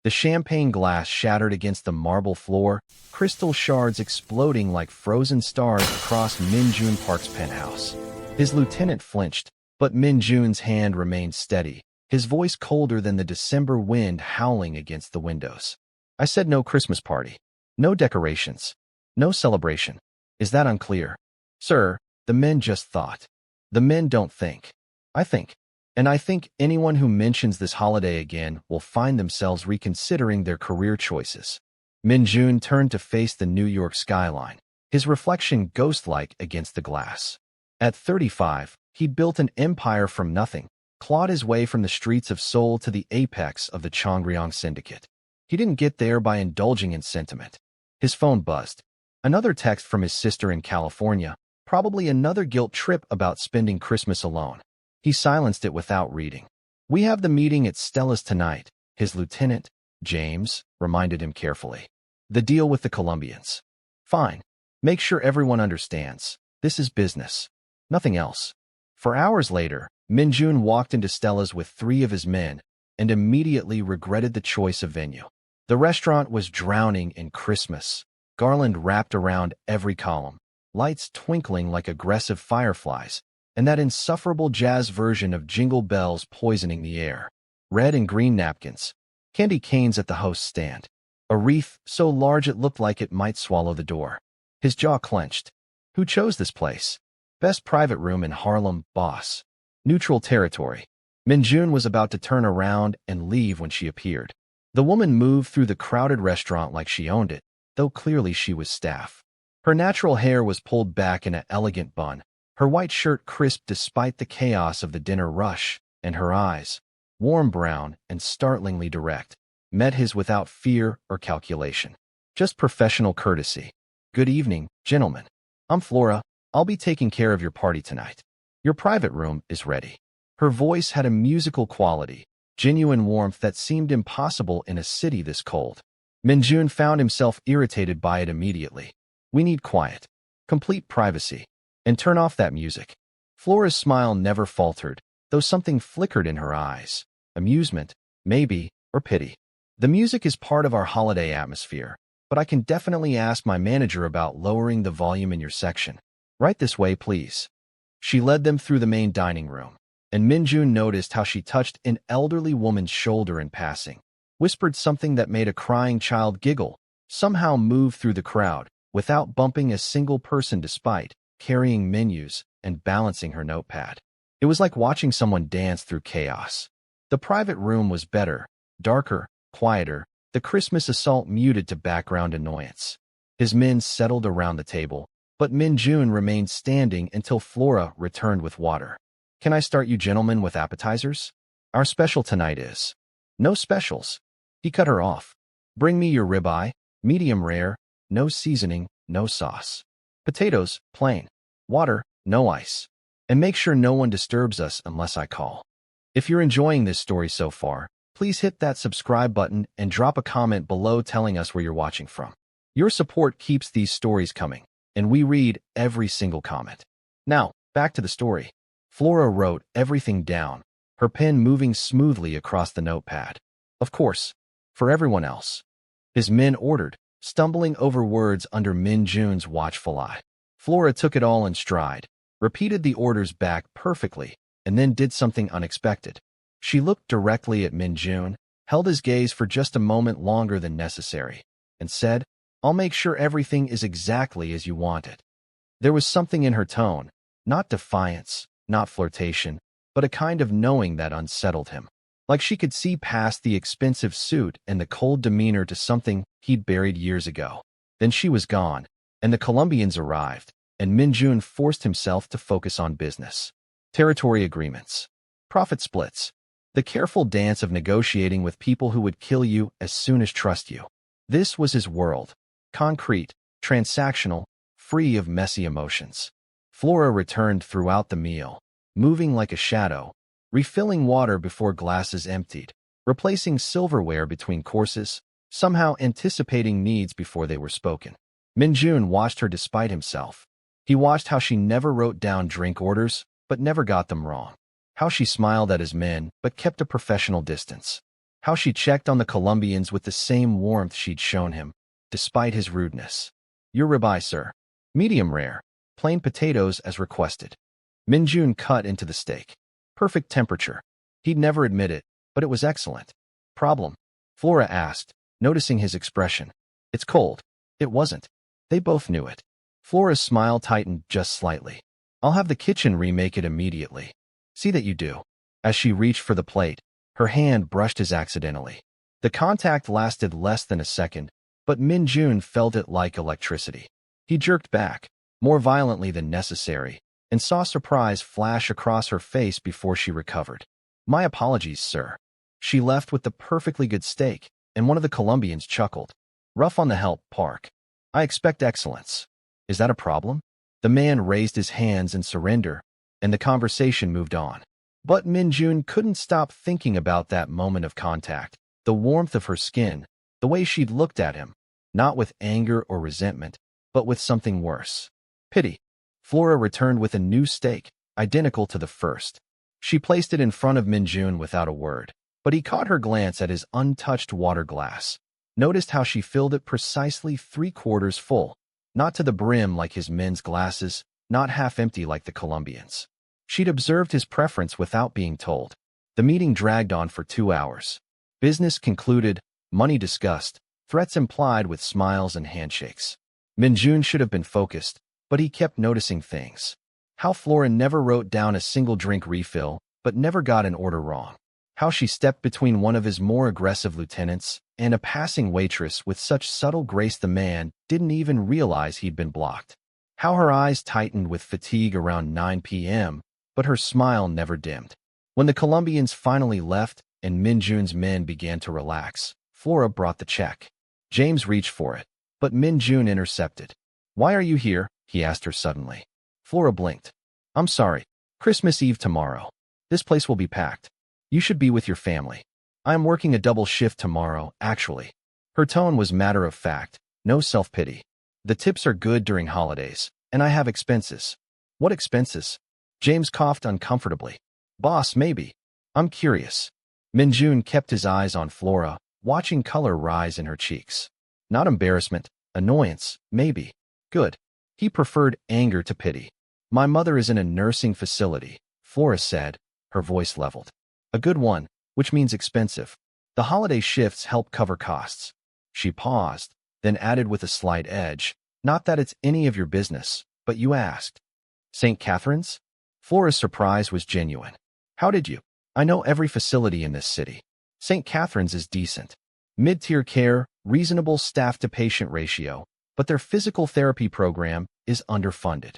The champagne glass shattered against the marble floor, crystal shards exploding like frozen stars across Min-jun Park's penthouse. His lieutenant flinched, but Min-jun's hand remained steady, his voice colder than the December wind howling against the windows. I said no Christmas party. No decorations. No celebration. Is that unclear? Sir, the men just thought. The men don't think. I think. And I think anyone who mentions this holiday again will find themselves reconsidering their career choices. Min-jun turned to face the New York skyline, his reflection ghost-like against the glass. At 35, he built an empire from nothing, clawed his way from the streets of Seoul to the apex of the Chongryong syndicate. He didn't get there by indulging in sentiment. His phone buzzed. Another text from his sister in California, probably another guilt trip about spending Christmas alone. He silenced it without reading. We have the meeting at Stella's tonight, his lieutenant, James, reminded him carefully. The deal with the Colombians. Fine. Make sure everyone understands. This is business. Nothing else. For hours later, Min-jun walked into Stella's with 3 of his men and immediately regretted the choice of venue. The restaurant was drowning in Christmas, garland wrapped around every column, lights twinkling like aggressive fireflies, and that insufferable jazz version of Jingle Bells poisoning the air. Red and green napkins, candy canes at the host's stand, a wreath so large it looked like it might swallow the door. His jaw clenched. Who chose this place? Best private room in Harlem, boss. Neutral territory. Min-jun was about to turn around and leave when she appeared. The woman moved through the crowded restaurant like she owned it, though clearly she was staff. Her natural hair was pulled back in an elegant bun, her white shirt crisp despite the chaos of the dinner rush, and her eyes, warm brown and startlingly direct, met his without fear or calculation. Just professional courtesy. Good evening, gentlemen. I'm Flora. I'll be taking care of your party tonight. Your private room is ready. Her voice had a musical quality, genuine warmth that seemed impossible in a city this cold. Min-jun found himself irritated by it immediately. We need quiet, complete privacy, and turn off that music. Flora's smile never faltered, though something flickered in her eyes. Amusement, maybe, or pity. The music is part of our holiday atmosphere, but I can definitely ask my manager about lowering the volume in your section. Right this way, please. She led them through the main dining room, and Min-jun noticed how she touched an elderly woman's shoulder in passing, whispered something that made a crying child giggle, somehow moved through the crowd, without bumping a single person despite carrying menus and balancing her notepad. It was like watching someone dance through chaos. The private room was better, darker, quieter, the Christmas assault muted to background annoyance. His men settled around the table, but Min-jun remained standing until Flora returned with water. Can I start you gentlemen with appetizers? Our special tonight is... No specials. He cut her off. Bring me your ribeye, medium rare, no seasoning, no sauce. Potatoes, plain. Water, no ice. And make sure no one disturbs us unless I call. If you're enjoying this story so far, please hit that subscribe button and drop a comment below telling us where you're watching from. Your support keeps these stories coming, and we read every single comment. Now, back to the story. Flora wrote everything down, her pen moving smoothly across the notepad. Of course, for everyone else. His men ordered, stumbling over words under Min-jun's watchful eye. Flora took it all in stride, repeated the orders back perfectly, and then did something unexpected. She looked directly at Min-jun, held his gaze for just a moment longer than necessary, and said, I'll make sure everything is exactly as you want it. There was something in her tone, not defiance, not flirtation, but a kind of knowing that unsettled him. Like she could see past the expensive suit and the cold demeanor to something he'd buried years ago. Then she was gone, and the Colombians arrived, and Min-jun forced himself to focus on business. Territory agreements. Profit splits. The careful dance of negotiating with people who would kill you as soon as trust you. This was his world. Concrete, transactional, free of messy emotions. Flora returned throughout the meal, moving like a shadow, refilling water before glasses emptied, replacing silverware between courses, somehow anticipating needs before they were spoken. Min-jun watched her despite himself. He watched how she never wrote down drink orders, but never got them wrong. How she smiled at his men, but kept a professional distance. How she checked on the Colombians with the same warmth she'd shown him, despite his rudeness. Your ribeye, sir. Medium rare. Plain potatoes as requested. Min-jun cut into the steak. Perfect temperature. He'd never admit it, but it was excellent. Problem? Flora asked, noticing his expression. It's cold. It wasn't. They both knew it. Flora's smile tightened just slightly. I'll have the kitchen remake it immediately. See that you do. As she reached for the plate, her hand brushed his accidentally. The contact lasted less than a second, but Min-jun felt it like electricity. He jerked back, more violently than necessary, and saw surprise flash across her face before she recovered. My apologies, sir. She left with the perfectly good steak, and one of the Colombians chuckled. Rough on the help, Park. I expect excellence. Is that a problem? The man raised his hands in surrender, and the conversation moved on. But Min-jun couldn't stop thinking about that moment of contact, the warmth of her skin, the way she'd looked at him, not with anger or resentment, but with something worse. Pity. Flora returned with a new steak, identical to the first. She placed it in front of Min-jun without a word, but he caught her glance at his untouched water glass, noticed how she filled it precisely 3/4 full, not to the brim like his men's glasses, not half empty like the Colombians. She'd observed his preference without being told. The meeting dragged on for 2 hours. Business concluded, money discussed, threats implied with smiles and handshakes. Min-jun should have been focused, but he kept noticing things. How Flora never wrote down a single drink refill, but never got an order wrong. How she stepped between one of his more aggressive lieutenants and a passing waitress with such subtle grace the man didn't even realize he'd been blocked. How her eyes tightened with fatigue around 9 p.m., but her smile never dimmed. When the Colombians finally left and Min-jun's men began to relax, Flora brought the check. James reached for it, but Min-jun intercepted. Why are you here? He asked her suddenly. Flora blinked. I'm sorry. Christmas Eve tomorrow. This place will be packed. You should be with your family. I am working a double shift tomorrow, actually. Her tone was matter of fact, no self-pity. The tips are good during holidays, and I have expenses. What expenses? James coughed uncomfortably. Boss, maybe. I'm curious. Min-jun kept his eyes on Flora, watching color rise in her cheeks. Not embarrassment, annoyance, maybe. Good. He preferred anger to pity. My mother is in a nursing facility, Flora said, her voice leveled. A good one, which means expensive. The holiday shifts help cover costs. She paused, then added with a slight edge, not that it's any of your business, but you asked. St. Catherine's? Flora's surprise was genuine. How did you? I know every facility in this city. St. Catherine's is decent. Mid-tier care, reasonable staff-to-patient ratio, but their physical therapy program is underfunded.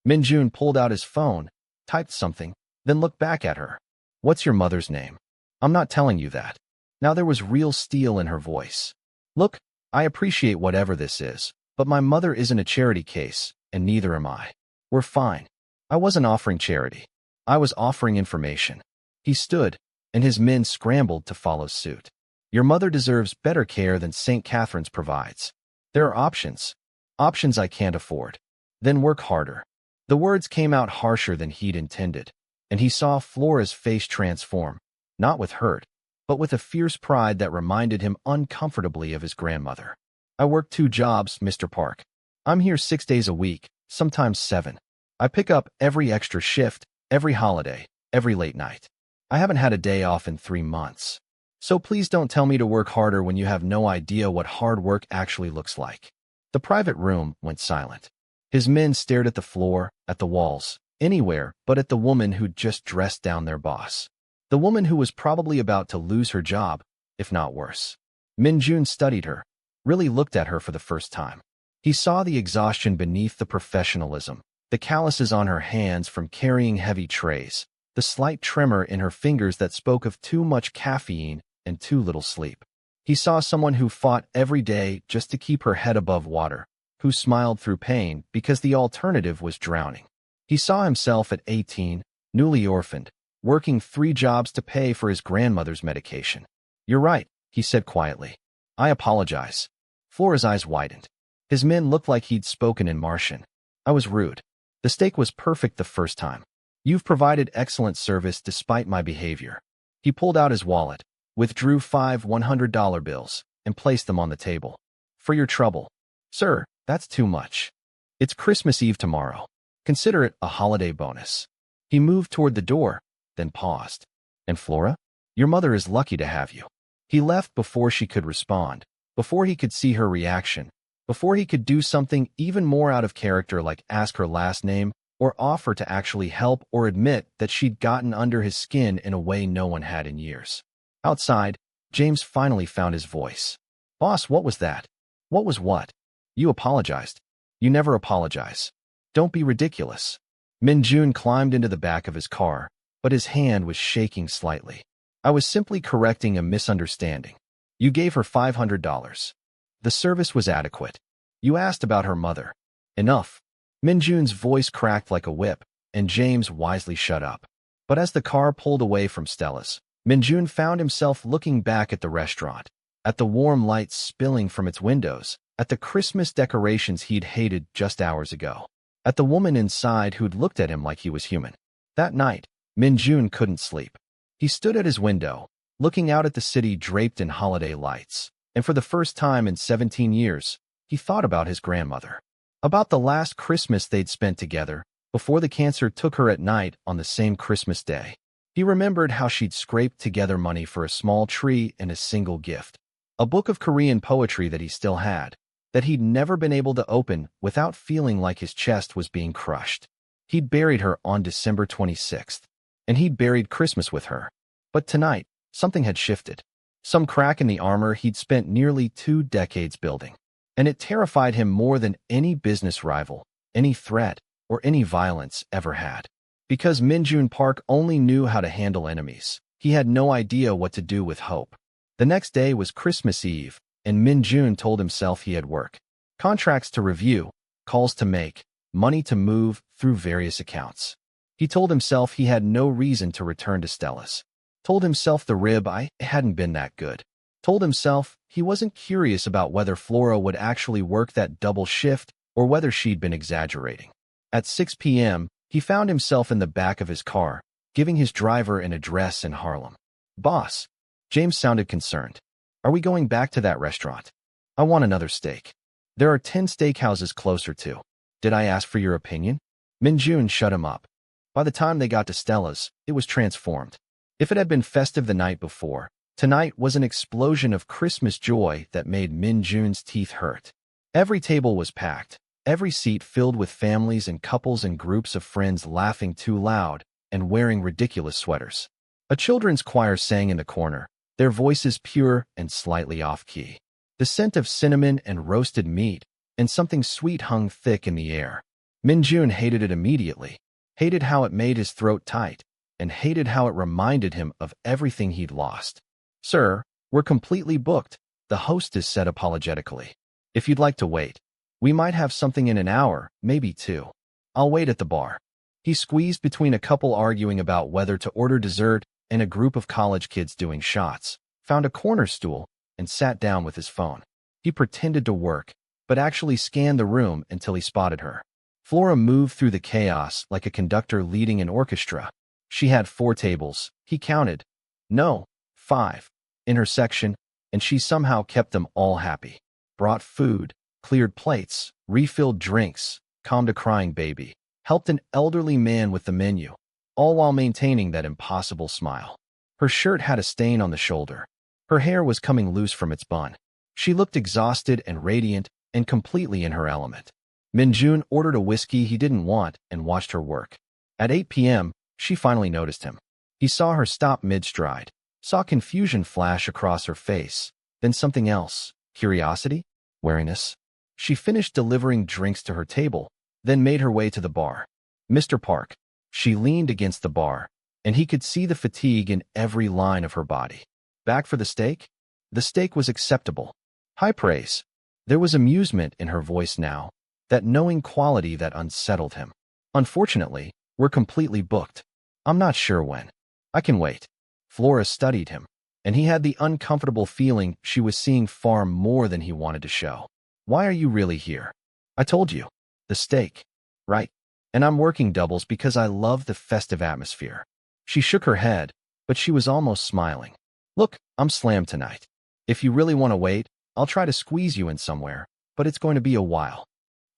Min-jun pulled out his phone, typed something, then looked back at her. What's your mother's name? I'm not telling you that. Now there was real steel in her voice. Look, I appreciate whatever this is, but my mother isn't a charity case, and neither am I. We're fine. I wasn't offering charity. I was offering information. He stood, and his men scrambled to follow suit. Your mother deserves better care than St. Catherine's provides. There are options. Options I can't afford. Then work harder. The words came out harsher than he'd intended, and he saw Flora's face transform, not with hurt, but with a fierce pride that reminded him uncomfortably of his grandmother. I work 2 jobs, Mr. Park. I'm here 6 days a week, sometimes 7. I pick up every extra shift, every holiday, every late night. I haven't had a day off in 3 months. So please don't tell me to work harder when you have no idea what hard work actually looks like. The private room went silent. His men stared at the floor, at the walls, anywhere but at the woman who'd just dressed down their boss. The woman who was probably about to lose her job, if not worse. Min-jun studied her, really looked at her for the first time. He saw the exhaustion beneath the professionalism, the calluses on her hands from carrying heavy trays, the slight tremor in her fingers that spoke of too much caffeine and too little sleep. He saw someone who fought every day just to keep her head above water, who smiled through pain because the alternative was drowning. He saw himself at 18, newly orphaned, working 3 jobs to pay for his grandmother's medication. You're right, he said quietly. I apologize. Flora's eyes widened. His men looked like he'd spoken in Martian. I was rude. The steak was perfect the first time. You've provided excellent service despite my behavior. He pulled out his wallet. withdrew 5 $100 bills, and placed them on the table. "For your trouble." "Sir, that's too much. It's Christmas Eve tomorrow. Consider it a holiday bonus." He moved toward the door, then paused. "And Flora? Your mother is lucky to have you." He left before she could respond, before he could see her reaction, before he could do something even more out of character like ask her last name or offer to actually help or admit that she'd gotten under his skin in a way no one had in years. Outside, James finally found his voice. "Boss, what was that?" "What was what?" "You apologized." "You never apologize." "Don't be ridiculous." Min-jun climbed into the back of his car, but his hand was shaking slightly. "I was simply correcting a misunderstanding. You gave her $500. The service was adequate. You asked about her mother." "Enough." Min-jun's voice cracked like a whip, and James wisely shut up. But as the car pulled away from Stella's, Min-jun found himself looking back at the restaurant, at the warm lights spilling from its windows, at the Christmas decorations he'd hated just hours ago, at the woman inside who'd looked at him like he was human. That night, Min-jun couldn't sleep. He stood at his window, looking out at the city draped in holiday lights, and for the first time in 17 years, he thought about his grandmother. About the last Christmas they'd spent together, before the cancer took her at night on the same Christmas day. He remembered how she'd scraped together money for a small tree and a single gift, a book of Korean poetry that he still had, that he'd never been able to open without feeling like his chest was being crushed. He'd buried her on December 26th, and he'd buried Christmas with her. But tonight, something had shifted. Some crack in the armor he'd spent nearly 2 decades building. And it terrified him more than any business rival, any threat, or any violence ever had. Because Min-jun Park only knew how to handle enemies, he had no idea what to do with hope. The next day was Christmas Eve, and Min-jun told himself he had work. Contracts to review, calls to make, money to move through various accounts. He told himself he had no reason to return to Stella's. Told himself the ribeye hadn't been that good. Told himself he wasn't curious about whether Flora would actually work that double shift or whether she'd been exaggerating. At 6 p.m., he found himself in the back of his car, giving his driver an address in Harlem. "Boss." James sounded concerned. "Are we going back to that restaurant?" "I want another steak. There are 10 steakhouses closer to." "Did I ask for your opinion?" Min-jun shut him up. By the time they got to Stella's, it was transformed. If it had been festive the night before, tonight was an explosion of Christmas joy that made Min-jun's teeth hurt. Every table was packed, every seat filled with families and couples and groups of friends laughing too loud and wearing ridiculous sweaters. A children's choir sang in the corner, their voices pure and slightly off-key. The scent of cinnamon and roasted meat and something sweet hung thick in the air. Min-jun hated it immediately, hated how it made his throat tight, and hated how it reminded him of everything he'd lost. "Sir, we're completely booked," the hostess said apologetically. "If you'd like to wait, we might have something in an hour, maybe 2. I'll wait at the bar." He squeezed between a couple arguing about whether to order dessert and a group of college kids doing shots, found a corner stool, and sat down with his phone. He pretended to work, but actually scanned the room until he spotted her. Flora moved through the chaos like a conductor leading an orchestra. She had 4 tables, he counted. No, 5. In her section, and she somehow kept them all happy. Brought food, cleared plates, refilled drinks, calmed a crying baby, helped an elderly man with the menu, all while maintaining that impossible smile. Her shirt had a stain on the shoulder. Her hair was coming loose from its bun. She looked exhausted and radiant and completely in her element. Min-jun ordered a whiskey he didn't want and watched her work. At 8 p.m., she finally noticed him. He saw her stop mid-stride, saw confusion flash across her face, then something else, curiosity, wariness. She finished delivering drinks to her table, then made her way to the bar. "Mr. Park." She leaned against the bar, and he could see the fatigue in every line of her body. "Back for the steak?" The steak was acceptable. High praise. There was amusement in her voice now, that knowing quality that unsettled him. "Unfortunately, we're completely booked. I'm not sure when. I can wait." Flora studied him, and he had the uncomfortable feeling she was seeing far more than he wanted to show. "Why are you really here?" "I told you. The steak." "Right. And I'm working doubles because I love the festive atmosphere." She shook her head, but she was almost smiling. Look, I'm slammed tonight. If you really want to wait, I'll try to squeeze you in somewhere, but it's going to be a while.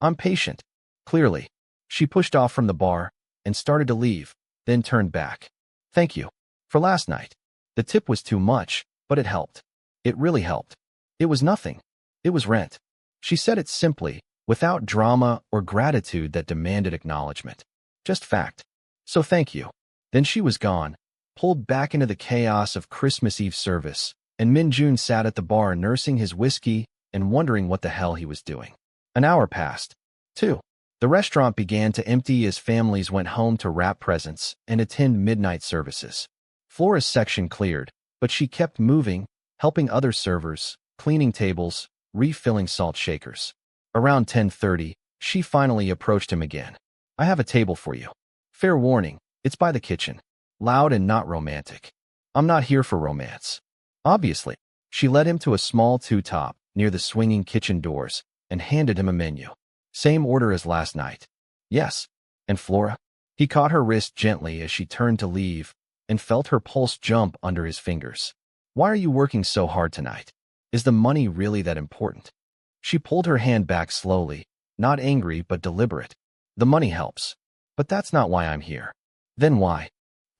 I'm patient. Clearly. She pushed off from the bar and started to leave, then turned back. Thank you. For last night. The tip was too much, but it helped. It really helped. It was nothing. It was rent. She said it simply, without drama or gratitude that demanded acknowledgement. Just fact. So thank you. Then she was gone, pulled back into the chaos of Christmas Eve service, and Min-jun sat at the bar nursing his whiskey and wondering what the hell he was doing. An hour passed. 2. The restaurant began to empty as families went home to wrap presents and attend midnight services. Flora's section cleared, but she kept moving, helping other servers, cleaning tables, refilling salt shakers. Around 10:30, she finally approached him again. I have a table for you. Fair warning, it's by the kitchen. Loud and not romantic. I'm not here for romance. Obviously, she led him to a small two-top near the swinging kitchen doors and handed him a menu. Same order as last night. Yes. And Flora? He caught her wrist gently as she turned to leave and felt her pulse jump under his fingers. Why are you working so hard tonight? Is the money really that important? She pulled her hand back slowly, not angry but deliberate. The money helps. But that's not why I'm here. Then why?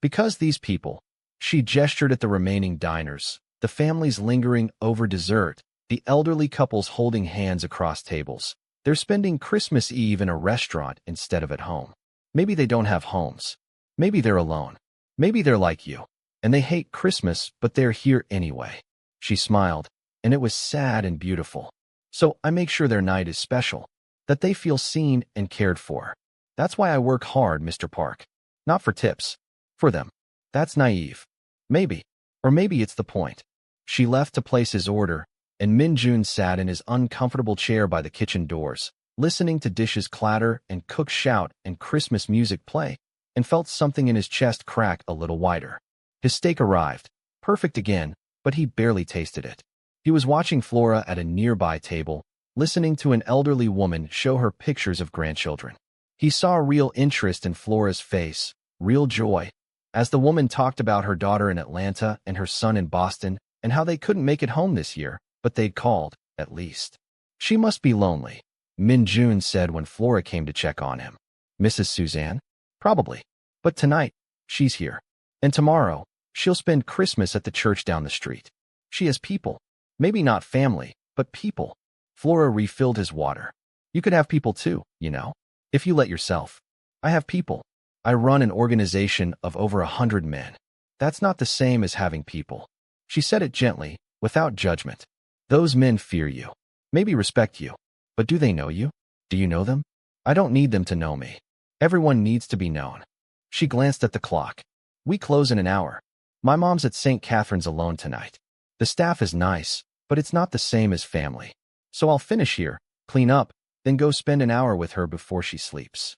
Because these people. She gestured at the remaining diners, the families lingering over dessert, the elderly couples holding hands across tables. They're spending Christmas Eve in a restaurant instead of at home. Maybe they don't have homes. Maybe they're alone. Maybe they're like you, and they hate Christmas, but they're here anyway. She smiled, and it was sad and beautiful. So I make sure their night is special, that they feel seen and cared for. That's why I work hard, Mr. Park. Not for tips. For them. That's naive. Maybe. Or maybe it's the point. She left to place his order, and Min-jun sat in his uncomfortable chair by the kitchen doors, listening to dishes clatter and cooks shout and Christmas music play, and felt something in his chest crack a little wider. His steak arrived, perfect again, but he barely tasted it. He was watching Flora at a nearby table, listening to an elderly woman show her pictures of grandchildren. He saw real interest in Flora's face, real joy, as the woman talked about her daughter in Atlanta and her son in Boston and how they couldn't make it home this year, but they'd called, at least. She must be lonely, Min-jun said when Flora came to check on him. Mrs. Suzanne? Probably. But tonight, she's here. And tomorrow, she'll spend Christmas at the church down the street. She has people. Maybe not family, but people. Flora refilled his water. You could have people too, you know, if you let yourself. I have people. I run an organization of over 100 men. That's not the same as having people. She said it gently, without judgment. Those men fear you. Maybe respect you. But do they know you? Do you know them? I don't need them to know me. Everyone needs to be known. She glanced at the clock. We close in an hour. My mom's at St. Catherine's alone tonight. The staff is nice, but it's not the same as family. So I'll finish here, clean up, then go spend an hour with her before she sleeps.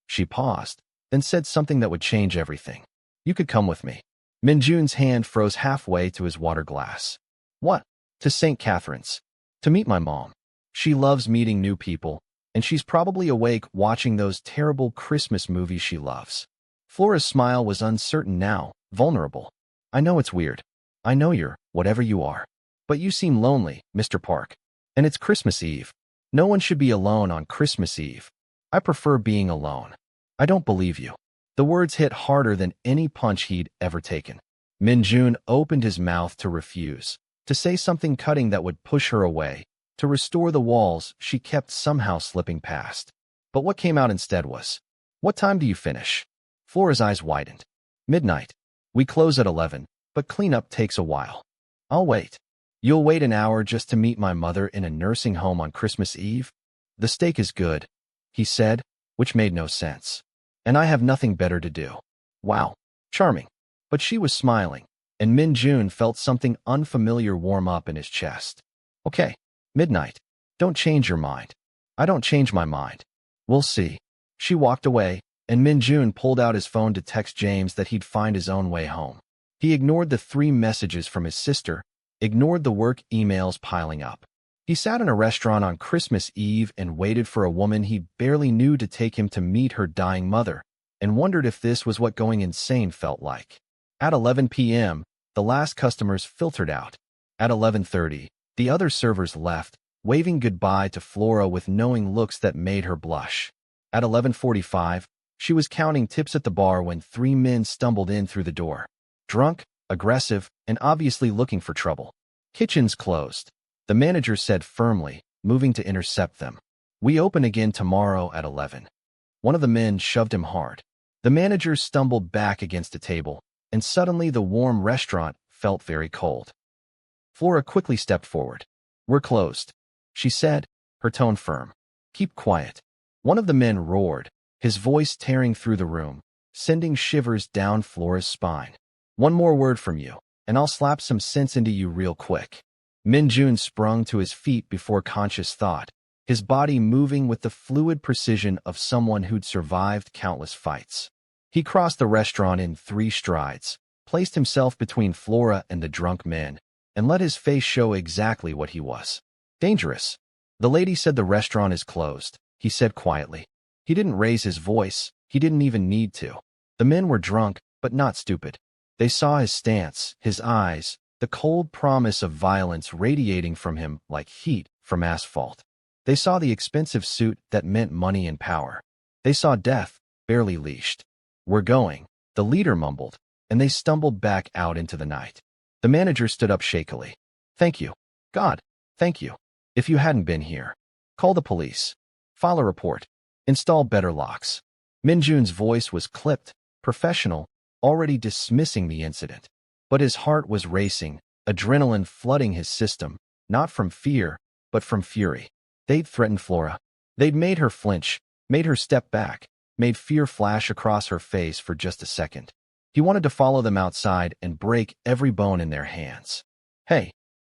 She paused, then said something that would change everything. You could come with me. Min-jun's hand froze halfway to his water glass. What? To St. Catherine's. To meet my mom. She loves meeting new people, and she's probably awake watching those terrible Christmas movies she loves. Flora's smile was uncertain now, vulnerable. I know it's weird. I know you're, whatever you are. But you seem lonely, Mr. Park. And it's Christmas Eve. No one should be alone on Christmas Eve. I prefer being alone. I don't believe you. The words hit harder than any punch he'd ever taken. Min-jun opened his mouth to refuse, to say something cutting that would push her away, to restore the walls she kept somehow slipping past. But what came out instead was, what time do you finish? Flora's eyes widened. Midnight. We close at 11, but cleanup takes a while. I'll wait. You'll wait an hour just to meet my mother in a nursing home on Christmas Eve? The steak is good, he said, which made no sense. And I have nothing better to do. Wow. Charming. But she was smiling, and Min-jun felt something unfamiliar warm up in his chest. Okay. Midnight. Don't change your mind. I don't change my mind. We'll see. She walked away, and Min-jun pulled out his phone to text James that he'd find his own way home. He ignored the 3 messages from his sister, ignored the work emails piling up. He sat in a restaurant on Christmas Eve and waited for a woman he barely knew to take him to meet her dying mother, and wondered if this was what going insane felt like. At 11 p.m., the last customers filtered out. At 11:30, the other servers left, waving goodbye to Flora with knowing looks that made her blush. At 11:45, she was counting tips at the bar when 3 men stumbled in through the door. Drunk, aggressive, and obviously looking for trouble. Kitchen's closed, the manager said firmly, moving to intercept them. We open again tomorrow at 11. One of the men shoved him hard. The manager stumbled back against a table, and suddenly the warm restaurant felt very cold. Flora quickly stepped forward. We're closed, she said, her tone firm. Keep quiet. One of the men roared, his voice tearing through the room, sending shivers down Flora's spine. One more word from you, and I'll slap some sense into you real quick. Min-jun sprung to his feet before conscious thought, his body moving with the fluid precision of someone who'd survived countless fights. He crossed the restaurant in 3 strides, placed himself between Flora and the drunk men, and let his face show exactly what he was. Dangerous. The lady said the restaurant is closed, he said quietly. He didn't raise his voice, he didn't even need to. The men were drunk, but not stupid. They saw his stance, his eyes, the cold promise of violence radiating from him like heat from asphalt. They saw the expensive suit that meant money and power. They saw death, barely leashed. We're going, the leader mumbled, and they stumbled back out into the night. The manager stood up shakily. Thank you. God, thank you. If you hadn't been here. Call the police. File a report. Install better locks. Min-jun's voice was clipped, professional, already dismissing the incident. But his heart was racing, adrenaline flooding his system, not from fear, but from fury. They'd threatened Flora. They'd made her flinch, made her step back, made fear flash across her face for just a second. He wanted to follow them outside and break every bone in their hands. Hey.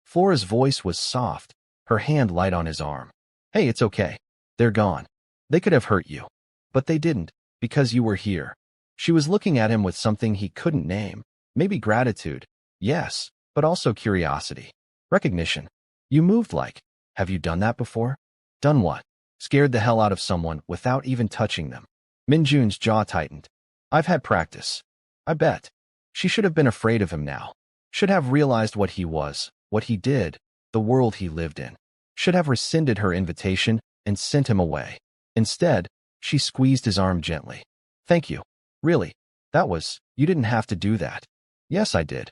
Flora's voice was soft, her hand light on his arm. Hey, it's okay. They're gone. They could have hurt you. But they didn't, because you were here. She was looking at him with something he couldn't name. Maybe gratitude. Yes, but also curiosity. Recognition. You moved like. Have you done that before? Done what? Scared the hell out of someone without even touching them. Min-jun's jaw tightened. I've had practice. I bet. She should have been afraid of him now. Should have realized what he was, what he did, the world he lived in. Should have rescinded her invitation and sent him away. Instead, she squeezed his arm gently. Thank you. Really. You didn't have to do that. Yes, I did.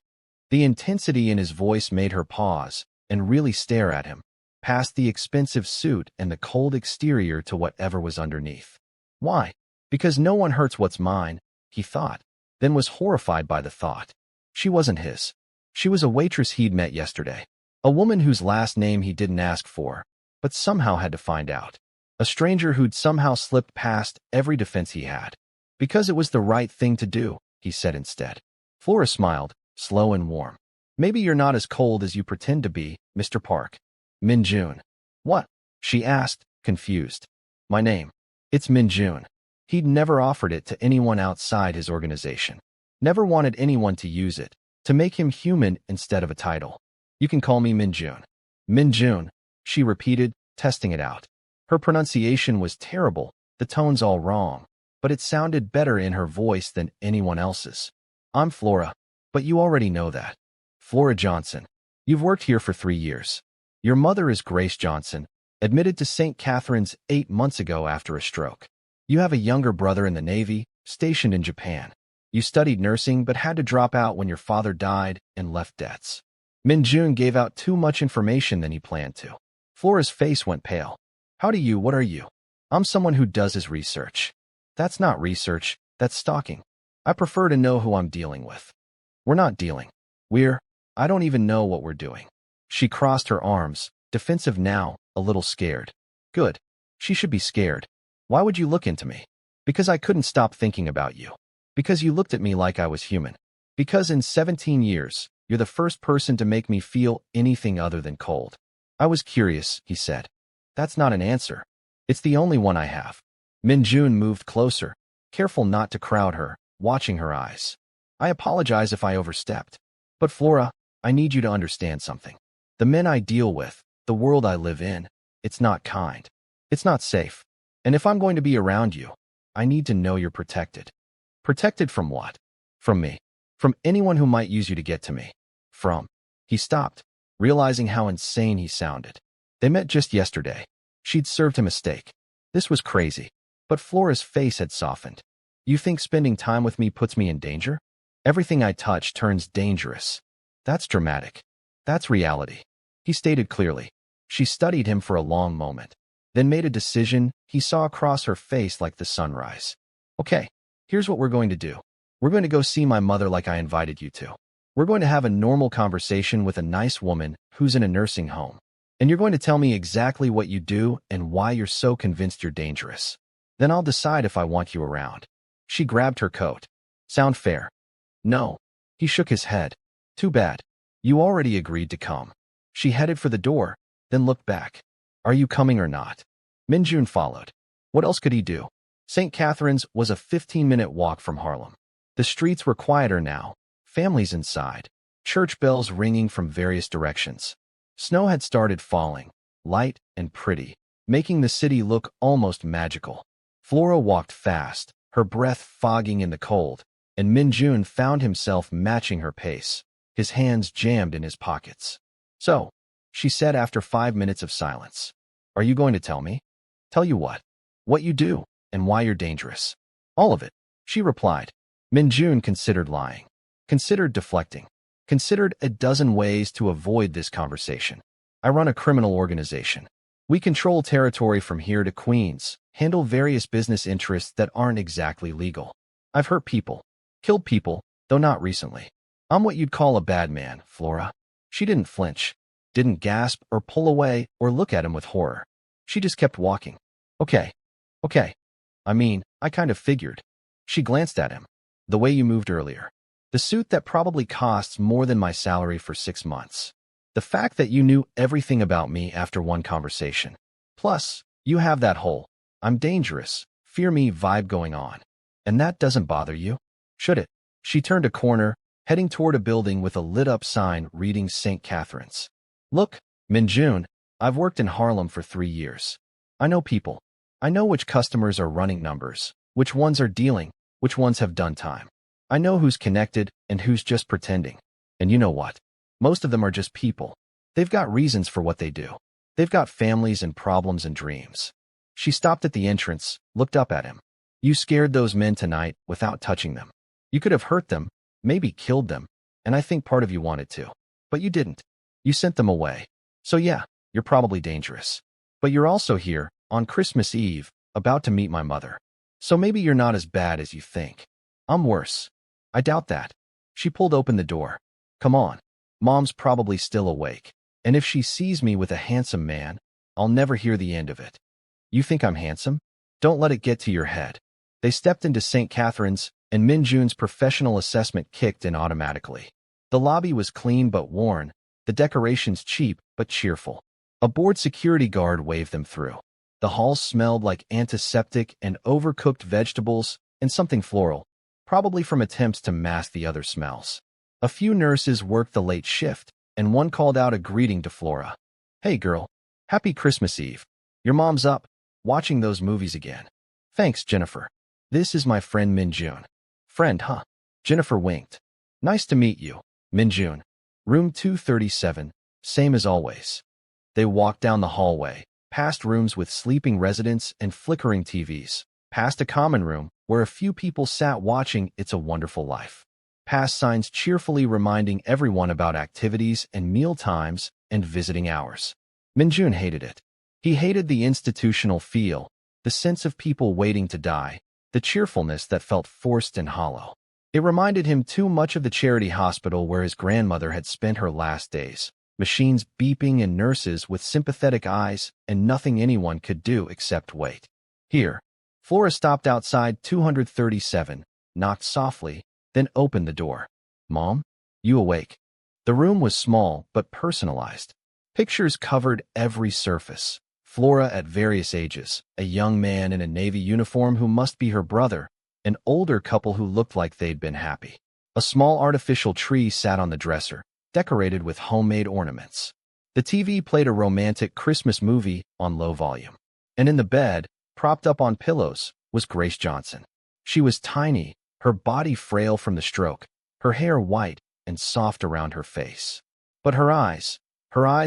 The intensity in his voice made her pause and really stare at him, past the expensive suit and the cold exterior to whatever was underneath. Why? Because no one hurts what's mine, he thought, then was horrified by the thought. She wasn't his. She was a waitress he'd met yesterday, a woman whose last name he didn't ask for, but somehow had to find out. A stranger who'd somehow slipped past every defense he had. Because it was the right thing to do, he said instead. Flora smiled, slow and warm. Maybe you're not as cold as you pretend to be, Mr. Park. Min-jun. What? She asked, confused. My name. It's Min-jun. He'd never offered it to anyone outside his organization. Never wanted anyone to use it, to make him human instead of a title. You can call me Min-jun. Min-jun, she repeated, testing it out. Her pronunciation was terrible, the tones all wrong, but it sounded better in her voice than anyone else's. I'm Flora, but you already know that. Flora Johnson. You've worked here for 3 years. Your mother is Grace Johnson, admitted to St. Catherine's 8 months ago after a stroke. You have a younger brother in the Navy, stationed in Japan. You studied nursing but had to drop out when your father died and left debts. Min-jun gave out too much information than he planned to. Flora's face went pale. What are you? I'm someone who does his research. That's not research, that's stalking. I prefer to know who I'm dealing with. We're not dealing. I don't even know what we're doing. She crossed her arms, defensive now, a little scared. Good. She should be scared. Why would you look into me? Because I couldn't stop thinking about you. Because you looked at me like I was human. Because in 17 years, you're the first person to make me feel anything other than cold. I was curious, he said. That's not an answer. It's the only one I have. Min-jun moved closer, careful not to crowd her, watching her eyes. I apologize if I overstepped. But Flora, I need you to understand something. The men I deal with, the world I live in, it's not kind. It's not safe. And if I'm going to be around you, I need to know you're protected. Protected from what? From me. From anyone who might use you to get to me. From. He stopped, realizing how insane he sounded. They met just yesterday. She'd served him a steak. This was crazy. But Flora's face had softened. You think spending time with me puts me in danger? Everything I touch turns dangerous. That's dramatic. That's reality. He stated clearly. She studied him for a long moment, then made a decision he saw across her face like the sunrise. Okay, here's what we're going to do. We're going to go see my mother like I invited you to. We're going to have a normal conversation with a nice woman who's in a nursing home. And you're going to tell me exactly what you do and why you're so convinced you're dangerous. Then I'll decide if I want you around. She grabbed her coat. Sound fair? No. He shook his head. Too bad. You already agreed to come. She headed for the door, then looked back. Are you coming or not? Min-jun followed. What else could he do? St. Catherine's was a 15-minute walk from Harlem. The streets were quieter now, families inside, church bells ringing from various directions. Snow had started falling, light and pretty, making the city look almost magical. Flora walked fast, her breath fogging in the cold, and Min-jun found himself matching her pace, his hands jammed in his pockets. So, she said after 5 minutes of silence, are you going to tell me? Tell you what? What you do, and why you're dangerous. All of it, she replied. Min-jun considered lying, considered deflecting, considered a dozen ways to avoid this conversation. I run a criminal organization. We control territory from here to Queens, handle various business interests that aren't exactly legal. I've hurt people, killed people, though not recently. I'm what you'd call a bad man, Flora. She didn't flinch, didn't gasp or pull away or look at him with horror. She just kept walking. Okay. I mean, I kind of figured. She glanced at him. The way you moved earlier. The suit that probably costs more than my salary for 6 months. The fact that you knew everything about me after one conversation. Plus, you have that whole, I'm dangerous, fear me vibe going on. And that doesn't bother you? Should it? She turned a corner, heading toward a building with a lit-up sign reading St. Catherine's. Look, Min-jun, I've worked in Harlem for 3 years. I know people. I know which customers are running numbers, which ones are dealing, which ones have done time. I know who's connected and who's just pretending. And you know what? Most of them are just people. They've got reasons for what they do. They've got families and problems and dreams. She stopped at the entrance, looked up at him. You scared those men tonight without touching them. You could have hurt them, maybe killed them, and I think part of you wanted to. But you didn't. You sent them away. So yeah, you're probably dangerous. But you're also here, on Christmas Eve, about to meet my mother. So maybe you're not as bad as you think. I'm worse. I doubt that. She pulled open the door. Come on. Mom's probably still awake. And if she sees me with a handsome man, I'll never hear the end of it. You think I'm handsome? Don't let it get to your head. They stepped into St. Catherine's, and Min-jun's professional assessment kicked in automatically. The lobby was clean but worn, the decorations cheap but cheerful. A bored security guard waved them through. The hall smelled like antiseptic and overcooked vegetables and something floral, probably from attempts to mask the other smells. A few nurses worked the late shift, and one called out a greeting to Flora. Hey girl, happy Christmas Eve. Your mom's up, watching those movies again. Thanks, Jennifer. This is my friend Min-jun. Friend, huh? Jennifer winked. Nice to meet you, Min-jun. Room 237, same as always. They walked down the hallway, past rooms with sleeping residents and flickering TVs, past a common room where a few people sat watching It's a Wonderful Life, past signs cheerfully reminding everyone about activities and meal times and visiting hours. Min-jun hated it. He hated the institutional feel, the sense of people waiting to die, the cheerfulness that felt forced and hollow. It reminded him too much of the charity hospital where his grandmother had spent her last days. Machines beeping and nurses with sympathetic eyes and nothing anyone could do except wait. Here. Flora stopped outside 237, knocked softly, then opened the door. Mom? You awake? The room was small but personalized. Pictures covered every surface. Flora at various ages, a young man in a navy uniform who must be her brother, an older couple who looked like they'd been happy. A small artificial tree sat on the dresser, decorated with homemade ornaments. The TV played a romantic Christmas movie on low volume. And in the bed, propped up on pillows, was Grace Johnson. She was tiny, her body frail from the stroke, her hair white, and soft around her face. But her eyes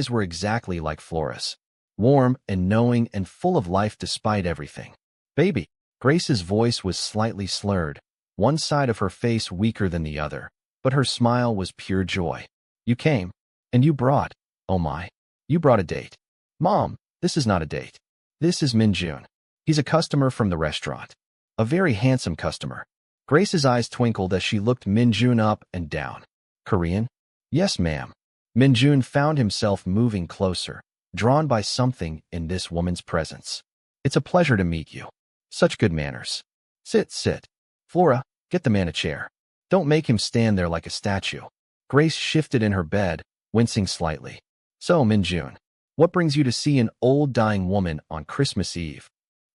were exactly like Flora's. Warm and knowing and full of life despite everything. Baby. Grace's voice was slightly slurred, one side of her face weaker than the other, but her smile was pure joy. You came. And you brought, oh my, you brought a date. Mom, this is not a date. This is Min-jun. He's a customer from the restaurant. A very handsome customer. Grace's eyes twinkled as she looked Min-jun up and down. Korean? Yes, ma'am. Min-jun found himself moving closer, drawn by something in this woman's presence. It's a pleasure to meet you. Such good manners. Sit. Flora, get the man a chair. Don't make him stand there like a statue. Grace shifted in her bed, wincing slightly. So, Min-jun, what brings you to see an old dying woman on Christmas Eve?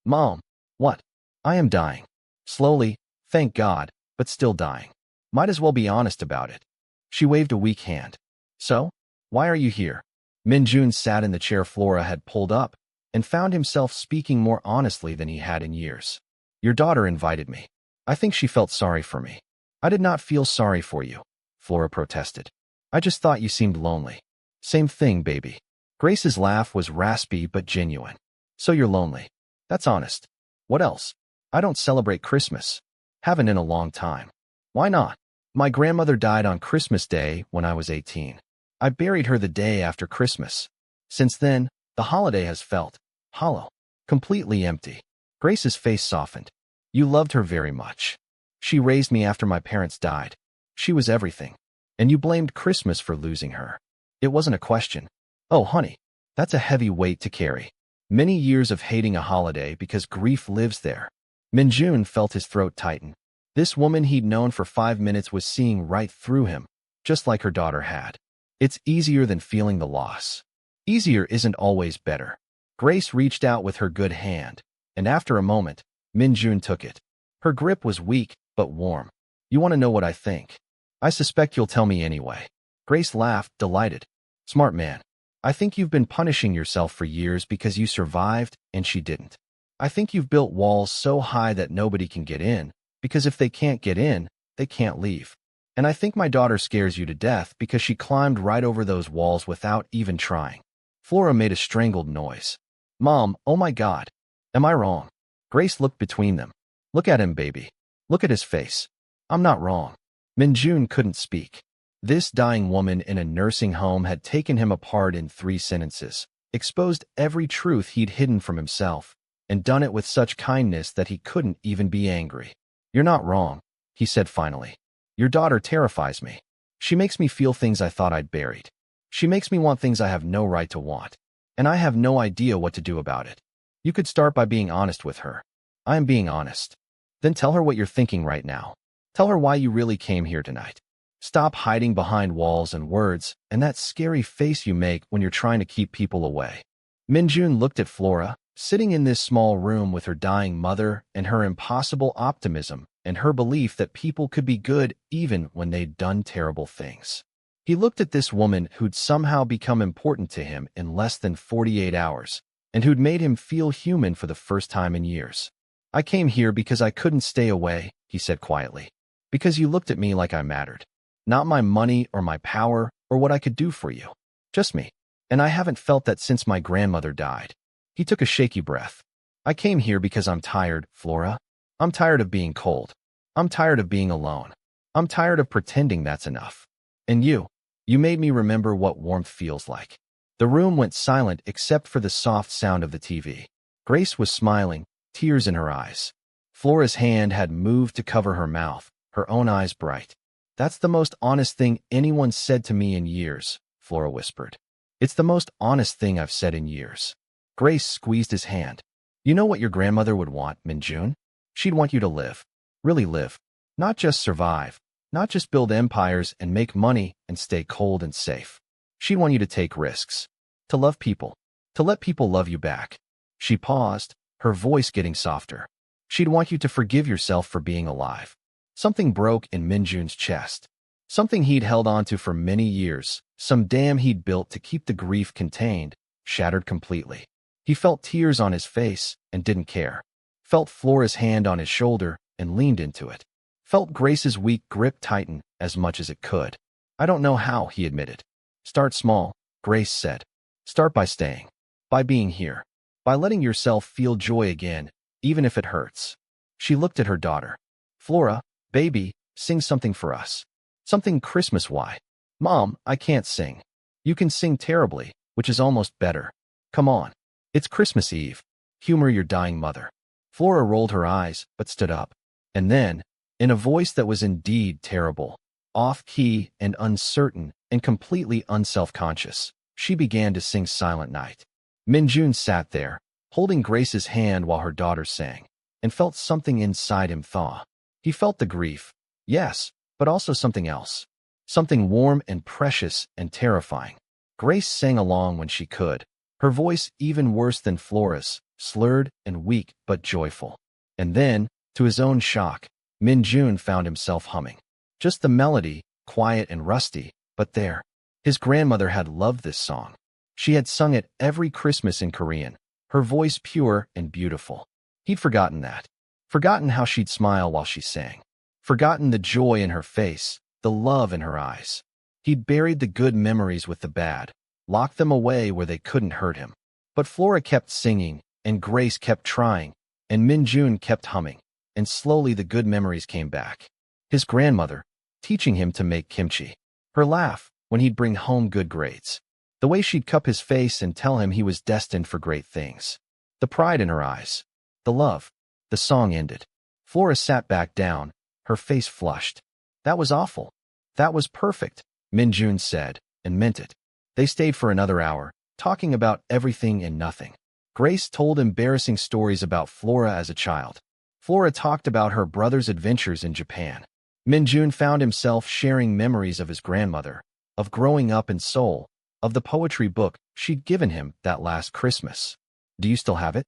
Mom, what? I am dying. Slowly, thank God, but still dying. Might as well be honest about it. She waved a weak hand. So, why are you here? Min-jun sat in the chair Flora had pulled up and found himself speaking more honestly than he had in years. Your daughter invited me. I think she felt sorry for me. I did not feel sorry for you, Flora protested. I just thought you seemed lonely. Same thing, baby. Grace's laugh was raspy but genuine. So you're lonely. That's honest. What else? I don't celebrate Christmas. Haven't in a long time. Why not? My grandmother died on Christmas Day when I was 18. I buried her the day after Christmas. Since then, the holiday has felt hollow, completely empty. Grace's face softened. You loved her very much. She raised me after my parents died. She was everything. And you blamed Christmas for losing her. It wasn't a question. Oh, honey, that's a heavy weight to carry. Many years of hating a holiday because grief lives there. Min-jun felt his throat tighten. This woman he'd known for 5 minutes was seeing right through him, just like her daughter had. It's easier than feeling the loss. Easier isn't always better. Grace reached out with her good hand, and after a moment, Min-jun took it. Her grip was weak, but warm. You want to know what I think? I suspect you'll tell me anyway. Grace laughed, delighted. Smart man. I think you've been punishing yourself for years because you survived and she didn't. I think you've built walls so high that nobody can get in, because if they can't get in, they can't leave. And I think my daughter scares you to death because she climbed right over those walls without even trying. Flora made a strangled noise. Mom, oh my God. Am I wrong? Grace looked between them. Look at him, baby. Look at his face. I'm not wrong. Min-jun couldn't speak. This dying woman in a nursing home had taken him apart in 3 sentences, exposed every truth he'd hidden from himself, and done it with such kindness that he couldn't even be angry. You're not wrong, he said finally. Your daughter terrifies me. She makes me feel things I thought I'd buried. She makes me want things I have no right to want. And I have no idea what to do about it. You could start by being honest with her. I am being honest. Then tell her what you're thinking right now. Tell her why you really came here tonight. Stop hiding behind walls and words and that scary face you make when you're trying to keep people away. Min-jun looked at Flora, sitting in this small room with her dying mother and her impossible optimism and her belief that people could be good even when they'd done terrible things. He looked at this woman who'd somehow become important to him in less than 48 hours and who'd made him feel human for the first time in years. I came here because I couldn't stay away, he said quietly. Because you looked at me like I mattered. Not my money or my power or what I could do for you. Just me. And I haven't felt that since my grandmother died. He took a shaky breath. I came here because I'm tired, Flora. I'm tired of being cold. I'm tired of being alone. I'm tired of pretending that's enough. And you made me remember what warmth feels like. The room went silent except for the soft sound of the TV. Grace was smiling, tears in her eyes. Flora's hand had moved to cover her mouth, her own eyes bright. That's the most honest thing anyone said to me in years, Flora whispered. It's the most honest thing I've said in years. Grace squeezed his hand. You know what your grandmother would want, Min-jun? She'd want you to live. Really live. Not just survive. Not just build empires and make money and stay cold and safe. She'd want you to take risks. To love people. To let people love you back. She paused, her voice getting softer. She'd want you to forgive yourself for being alive. Something broke in Min-jun's chest. Something he'd held onto for many years, some dam he'd built to keep the grief contained, shattered completely. He felt tears on his face and didn't care. Felt Flora's hand on his shoulder and leaned into it. Felt Grace's weak grip tighten as much as it could. I don't know how, he admitted. Start small, Grace said. Start by staying. By being here. By letting yourself feel joy again, even if it hurts. She looked at her daughter. Flora, baby, sing something for us. Something Christmas-y. Mom, I can't sing. You can sing terribly, which is almost better. Come on. It's Christmas Eve. Humor your dying mother. Flora rolled her eyes, but stood up. And then, in a voice that was indeed terrible, off-key and uncertain and completely unself-conscious, she began to sing Silent Night. Min-jun sat there, holding Grace's hand while her daughter sang, and felt something inside him thaw. He felt the grief, yes, but also something else. Something warm and precious and terrifying. Grace sang along when she could, her voice even worse than Flora's, slurred and weak but joyful. And then, to his own shock, Min-jun found himself humming. Just the melody, quiet and rusty, but there. His grandmother had loved this song. She had sung it every Christmas in Korean, her voice pure and beautiful. He'd forgotten that. Forgotten how she'd smile while she sang. Forgotten the joy in her face, the love in her eyes. He'd buried the good memories with the bad, locked them away where they couldn't hurt him. But Flora kept singing, and Grace kept trying, and Min-jun kept humming, and slowly the good memories came back. His grandmother, teaching him to make kimchi. Her laugh when he'd bring home good grades. The way she'd cup his face and tell him he was destined for great things. The pride in her eyes. The love. The song ended. Flora sat back down, her face flushed. That was awful. That was perfect, Min-jun said, and meant it. They stayed for another hour, talking about everything and nothing. Grace told embarrassing stories about Flora as a child. Flora talked about her brother's adventures in Japan. Min-jun found himself sharing memories of his grandmother, of growing up in Seoul, of the poetry book she'd given him that last Christmas. Do you still have it?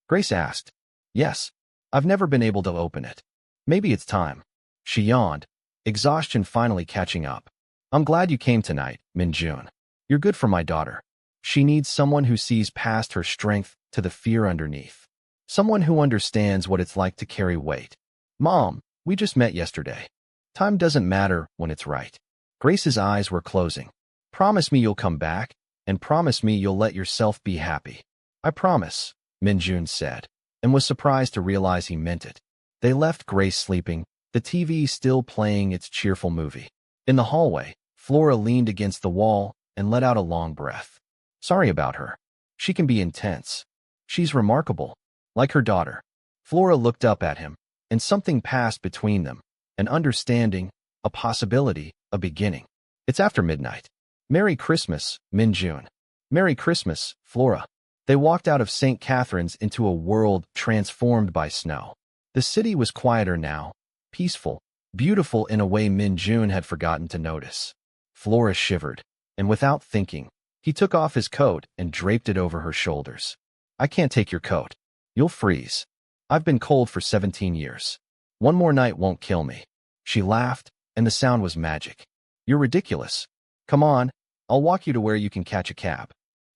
Grace asked. Yes. I've never been able to open it. Maybe it's time. She yawned, exhaustion finally catching up. I'm glad you came tonight, Min-jun. You're good for my daughter. She needs someone who sees past her strength to the fear underneath. Someone who understands what it's like to carry weight. Mom, we just met yesterday. Time doesn't matter when it's right. Grace's eyes were closing. Promise me you'll come back, and promise me you'll let yourself be happy. I promise, Min-jun said, and was surprised to realize he meant it. They left Grace sleeping, the TV still playing its cheerful movie. In the hallway, Flora leaned against the wall and let out a long breath. Sorry about her. She can be intense. She's remarkable. Like her daughter. Flora looked up at him, and something passed between them. An understanding, a possibility, a beginning. It's after midnight. Merry Christmas, Min-jun. Merry Christmas, Flora. They walked out of St. Catherine's into a world transformed by snow. The city was quieter now, peaceful, beautiful in a way Min-jun had forgotten to notice. Flora shivered, and without thinking, he took off his coat and draped it over her shoulders. I can't take your coat. You'll freeze. I've been cold for 17 years. One more night won't kill me. She laughed, and the sound was magic. You're ridiculous. Come on, I'll walk you to where you can catch a cab.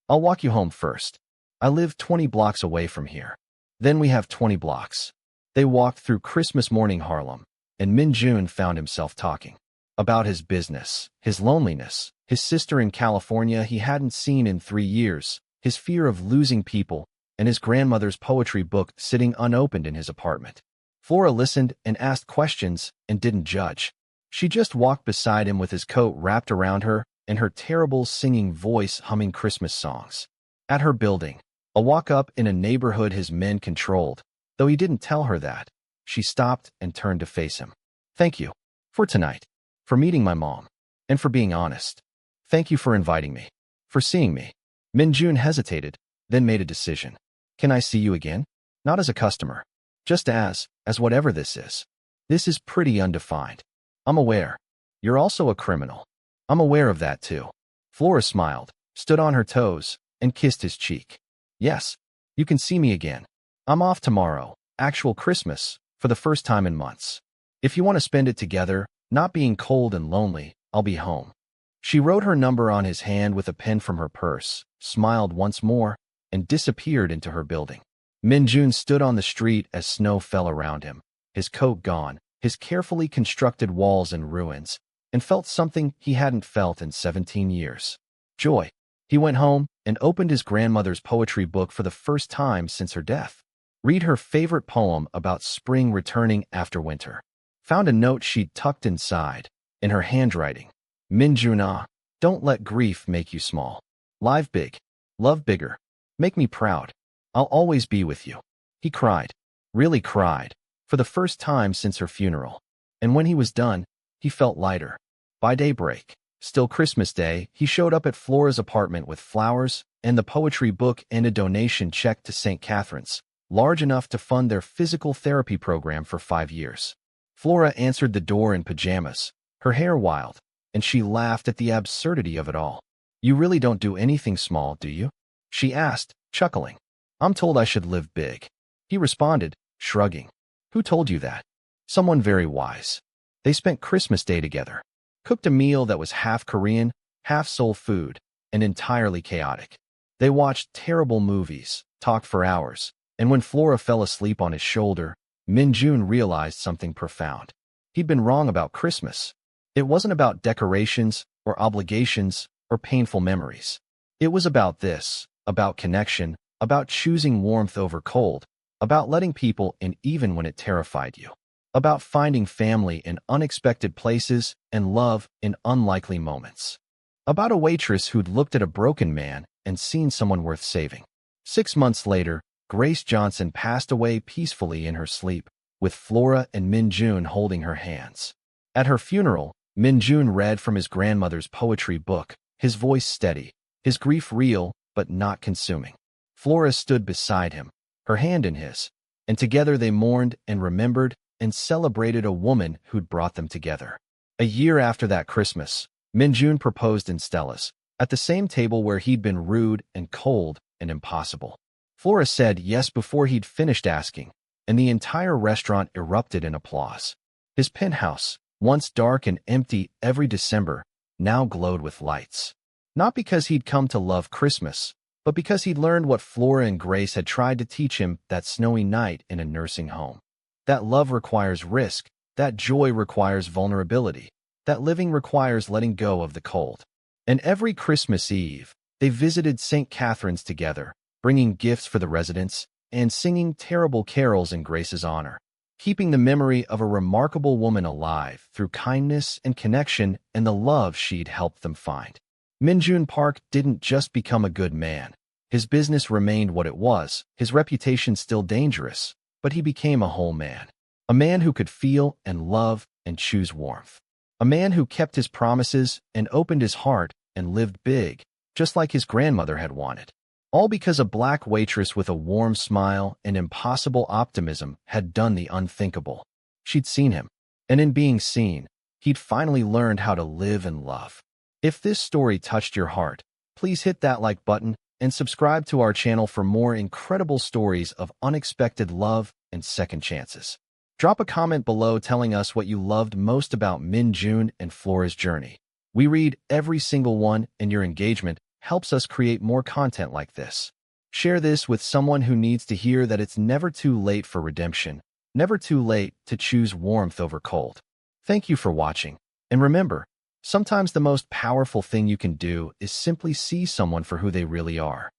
I'll walk you home first. I live 20 blocks away from here. Then we have 20 blocks. They walked through Christmas morning Harlem, and Min-jun found himself talking about his business, his loneliness, his sister in California he hadn't seen in 3 years, his fear of losing people, and his grandmother's poetry book sitting unopened in his apartment. Flora listened and asked questions and didn't judge. She just walked beside him with his coat wrapped around her and her terrible singing voice humming Christmas songs. At her building, a walk-up in a neighborhood his men controlled, though he didn't tell her that, she stopped and turned to face him. Thank you. For tonight. For meeting my mom. And for being honest. Thank you for inviting me. For seeing me. Min-jun hesitated, then made a decision. Can I see you again? Not as a customer. Just as whatever this is. This is pretty undefined. I'm aware. You're also a criminal. I'm aware of that too. Flora smiled, stood on her toes, and kissed his cheek. Yes, you can see me again. I'm off tomorrow, actual Christmas, for the first time in months. If you want to spend it together, not being cold and lonely, I'll be home. She wrote her number on his hand with a pen from her purse, smiled once more, and disappeared into her building. Min-jun stood on the street as snow fell around him, his coat gone, his carefully constructed walls in ruins, and felt something he hadn't felt in 17 years. Joy. He went home and opened his grandmother's poetry book for the first time since her death. Read her favorite poem about spring returning after winter. Found a note she'd tucked inside, in her handwriting. Min-jun, don't let grief make you small. Live big. Love bigger. Make me proud. I'll always be with you. He cried. Really cried. For the first time since her funeral. And when he was done, he felt lighter. By daybreak, still Christmas Day, he showed up at Flora's apartment with flowers and the poetry book and a donation check to St. Catherine's, large enough to fund their physical therapy program for 5 years. Flora answered the door in pajamas, her hair wild, and she laughed at the absurdity of it all. You really don't do anything small, do you? She asked, chuckling. I'm told I should live big. He responded, shrugging. Who told you that? Someone very wise. They spent Christmas Day together. Cooked a meal that was half Korean, half soul food, and entirely chaotic. They watched terrible movies, talked for hours, and when Flora fell asleep on his shoulder, Min-jun realized something profound. He'd been wrong about Christmas. It wasn't about decorations or obligations or painful memories. It was about this, about connection, about choosing warmth over cold, about letting people in even when it terrified you, about finding family in unexpected places and love in unlikely moments, about a waitress who'd looked at a broken man and seen someone worth saving. 6 months later, Grace Johnson passed away peacefully in her sleep, with Flora and Min-jun holding her hands. At her funeral, Min-jun read from his grandmother's poetry book, his voice steady, his grief real but not consuming. Flora stood beside him, her hand in his, and together they mourned and remembered and celebrated a woman who'd brought them together. A year after that Christmas, Min-jun proposed in Stella's, at the same table where he'd been rude and cold and impossible. Flora said yes before he'd finished asking, and the entire restaurant erupted in applause. His penthouse, once dark and empty every December, now glowed with lights. Not because he'd come to love Christmas, but because he'd learned what Flora and Grace had tried to teach him that snowy night in a nursing home. That love requires risk, that joy requires vulnerability, that living requires letting go of the cold. And every Christmas Eve, they visited St. Catherine's together, bringing gifts for the residents and singing terrible carols in Grace's honor, keeping the memory of a remarkable woman alive through kindness and connection and the love she'd helped them find. Min-jun Park didn't just become a good man. His business remained what it was, his reputation still dangerous, but he became a whole man. A man who could feel and love and choose warmth. A man who kept his promises and opened his heart and lived big, just like his grandmother had wanted. All because a black waitress with a warm smile and impossible optimism had done the unthinkable. She'd seen him, and in being seen, he'd finally learned how to live and love. If this story touched your heart, please hit that like button and subscribe to our channel for more incredible stories of unexpected love and second chances. Drop a comment below telling us what you loved most about Min-jun and Flora's journey. We read every single one, and your engagement helps us create more content like this. Share this with someone who needs to hear that it's never too late for redemption, never too late to choose warmth over cold. Thank you for watching, and remember, sometimes the most powerful thing you can do is simply see someone for who they really are.